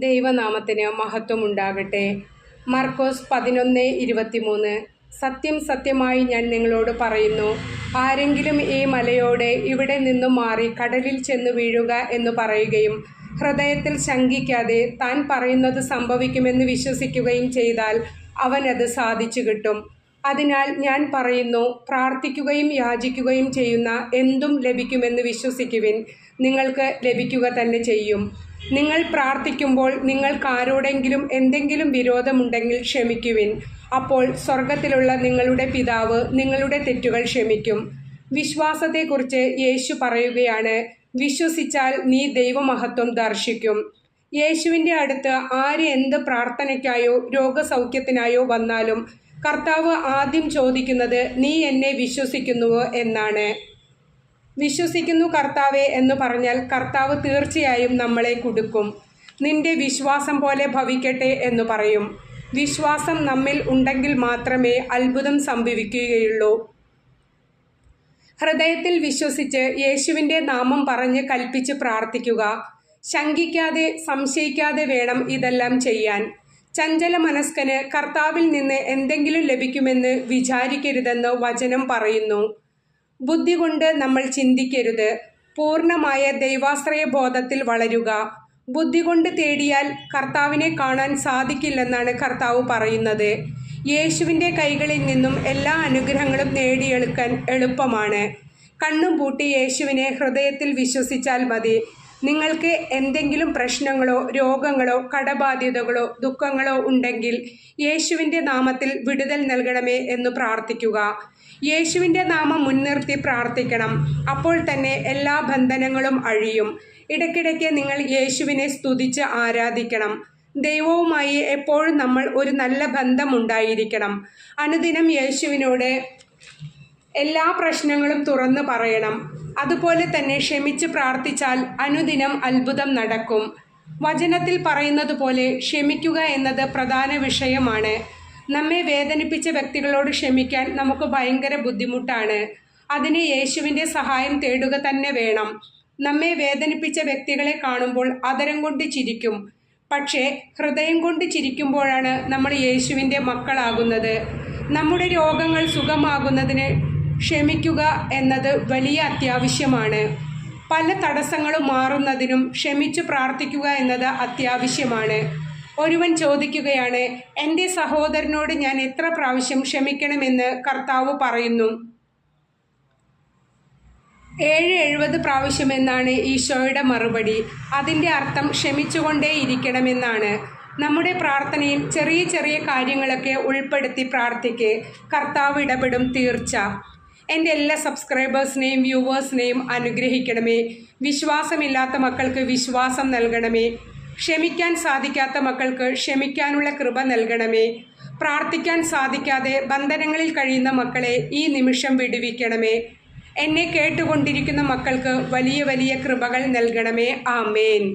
ദൈവനാമത്തിന് മഹത്വമുണ്ടാകട്ടെ. മർക്കോസ് 11:23. സത്യം സത്യമായി ഞാൻ നിങ്ങളോട് പറയുന്നു, ആരെങ്കിലും ഈ മലയോട് ഇവിടെ നിന്നും മാറി കടലിൽ ചെന്ന് വീഴുക എന്ന് പറയുകയും ഹൃദയത്തിൽ ശങ്കിക്കാതെ താൻ പറയുന്നത് സംഭവിക്കുമെന്ന് വിശ്വസിക്കുകയും ചെയ്താൽ അവനത് സാധിച്ചു കിട്ടും. അതിനാൽ ഞാൻ പറയുന്നു, പ്രാർത്ഥിക്കുകയും യാചിക്കുകയും ചെയ്യുന്ന എന്തും ലഭിക്കുമെന്ന് വിശ്വസിക്കുവിൻ, നിങ്ങൾക്ക് ലഭിക്കുക തന്നെ ചെയ്യും. നിങ്ങൾ പ്രാർത്ഥിക്കുമ്പോൾ നിങ്ങൾക്കാരോടെങ്കിലും എന്തെങ്കിലും വിരോധമുണ്ടെങ്കിൽ ക്ഷമിക്കുവിൻ. അപ്പോൾ സ്വർഗത്തിലുള്ള നിങ്ങളുടെ പിതാവ് നിങ്ങളുടെ തെറ്റുകൾ ക്ഷമിക്കും. വിശ്വാസത്തെക്കുറിച്ച് യേശു പറയുകയാണ്, വിശ്വസിച്ചാൽ നീ ദൈവമഹത്വം ദർശിക്കും. യേശുവിൻ്റെ അടുത്ത് ആര് എന്ത് പ്രാർത്ഥനയ്ക്കായോ രോഗസൗഖ്യത്തിനായോ വന്നാലും കർത്താവ് ആദ്യം ചോദിക്കുന്നത്, നീ എന്നെ വിശ്വസിക്കുന്നുവോ എന്നാണ്. വിശ്വസിക്കുന്നു കർത്താവേ എന്ന് പറഞ്ഞാൽ കർത്താവ് തീർച്ചയായും നമ്മളെ കൊടുക്കും. നിന്റെ വിശ്വാസം പോലെ ഭവിക്കട്ടെ എന്ന് പറയും. വിശ്വാസം നമ്മിൽ ഉണ്ടെങ്കിൽ മാത്രമേ അത്ഭുതം സംഭവിക്കുകയുള്ളൂ. ഹൃദയത്തിൽ വിശ്വസിച്ച് യേശുവിൻ്റെ നാമം പറഞ്ഞ് കൽപ്പിച്ച് പ്രാർത്ഥിക്കുക. ശങ്കിക്കാതെ സംശയിക്കാതെ വേണം ഇതെല്ലാം ചെയ്യാൻ. ചഞ്ചല മനസ്കന് കർത്താവിൽ നിന്ന് എന്തെങ്കിലും ലഭിക്കുമെന്ന് വിചാരിക്കരുതെന്ന് വചനം പറയുന്നു. ബുദ്ധി കൊണ്ട് നമ്മൾ ചിന്തിക്കരുത്, പൂർണ്ണമായ ദൈവാശ്രയ ബോധത്തിൽ വളരുക. ബുദ്ധി കൊണ്ട് തേടിയാൽ കർത്താവിനെ കാണാൻ സാധിക്കില്ലെന്നാണ് കർത്താവ് പറയുന്നത്. യേശുവിൻ്റെ കൈകളിൽ നിന്നും എല്ലാ അനുഗ്രഹങ്ങളും നേടിയെടുക്കാൻ എളുപ്പമാണ്. കണ്ണും പൂട്ടി യേശുവിനെ ഹൃദയത്തിൽ വിശ്വസിച്ചാൽ മതി. നിങ്ങൾക്ക് എന്തെങ്കിലും പ്രശ്നങ്ങളോ രോഗങ്ങളോ കടബാധ്യതകളോ ദുഃഖങ്ങളോ ഉണ്ടെങ്കിൽ യേശുവിൻ്റെ നാമത്തിൽ വിടുതൽ നൽകണമേ എന്ന് പ്രാർത്ഥിക്കുക. യേശുവിൻ്റെ നാമം മുൻനിർത്തി പ്രാർത്ഥിക്കണം. അപ്പോൾ തന്നെ എല്ലാ ബന്ധനങ്ങളും അഴിയും. ഇടയ്ക്കിടയ്ക്ക് നിങ്ങൾ യേശുവിനെ സ്തുതിച്ച് ആരാധിക്കണം. ദൈവവുമായി എപ്പോഴും നമ്മൾ ഒരു നല്ല ബന്ധമുണ്ടായിരിക്കണം. അനുദിനം യേശുവിനോട് എല്ലാ പ്രശ്നങ്ങളും തുറന്നു പറയണം. അതുപോലെ തന്നെ ക്ഷമിച്ച് പ്രാർത്ഥിച്ചാൽ അനുദിനം അത്ഭുതം നടക്കും. വചനത്തിൽ പറയുന്നത് പോലെ ക്ഷമിക്കുക എന്നത് പ്രധാന വിഷയമാണ്. നമ്മെ വേദനിപ്പിച്ച വ്യക്തികളോട് ക്ഷമിക്കാൻ നമുക്ക് ഭയങ്കര ബുദ്ധിമുട്ടാണ്. അതിന് യേശുവിൻ്റെ സഹായം തേടുക തന്നെ വേണം. നമ്മെ വേദനിപ്പിച്ച വ്യക്തികളെ കാണുമ്പോൾ അതരം കൊണ്ട് ചിരിക്കും. പക്ഷേ ഹൃദയം കൊണ്ട് ചിരിക്കുമ്പോഴാണ് നമ്മൾ യേശുവിൻ്റെ മക്കളാകുന്നത്. നമ്മുടെ രോഗങ്ങൾ സുഖമാകുന്നതിന് ക്ഷമിക്കുക എന്നത് വലിയ അത്യാവശ്യമാണ്. പല തടസ്സങ്ങളും മാറുന്നതിനും ക്ഷമിച്ചു പ്രാർത്ഥിക്കുക എന്നത് അത്യാവശ്യമാണ്. ഒരുവൻ ചോദിക്കുകയാണ്, എൻ്റെ സഹോദരനോട് ഞാൻ എത്ര പ്രാവശ്യം ക്ഷമിക്കണമെന്ന് കർത്താവ് പറയുന്നു. 70 പ്രാവശ്യമെന്നാണ് ഈശോയുടെ മറുപടി. അതിൻ്റെ അർത്ഥം ക്ഷമിച്ചുകൊണ്ടേയിരിക്കണമെന്നാണ്. നമ്മുടെ പ്രാർത്ഥനയിൽ ചെറിയ ചെറിയ കാര്യങ്ങളൊക്കെ ഉൾപ്പെടുത്തി പ്രാർത്ഥിക്ക്. കർത്താവ് ഇടപെടും തീർച്ച. എൻ്റെ എല്ലാ സബ്സ്ക്രൈബേഴ്സിനെയും വ്യൂവേഴ്സിനെയും അനുഗ്രഹിക്കണമേ. വിശ്വാസമില്ലാത്ത മക്കൾക്ക് വിശ്വാസം നൽകണമേ. ക്ഷമിക്കാൻ സാധിക്കാത്ത മക്കൾക്ക് ക്ഷമിക്കാനുള്ള കൃപ നൽകണമേ. പ്രാർത്ഥിക്കാൻ സാധിക്കാതെ ബന്ധനങ്ങളിൽ കഴിയുന്ന മക്കളെ ഈ നിമിഷം വിടുവിക്കണമേ. എന്നെ കേട്ടുകൊണ്ടിരിക്കുന്ന മക്കൾക്ക് വലിയ വലിയ കൃപകൾ നൽകണമേ. ആമേൻ.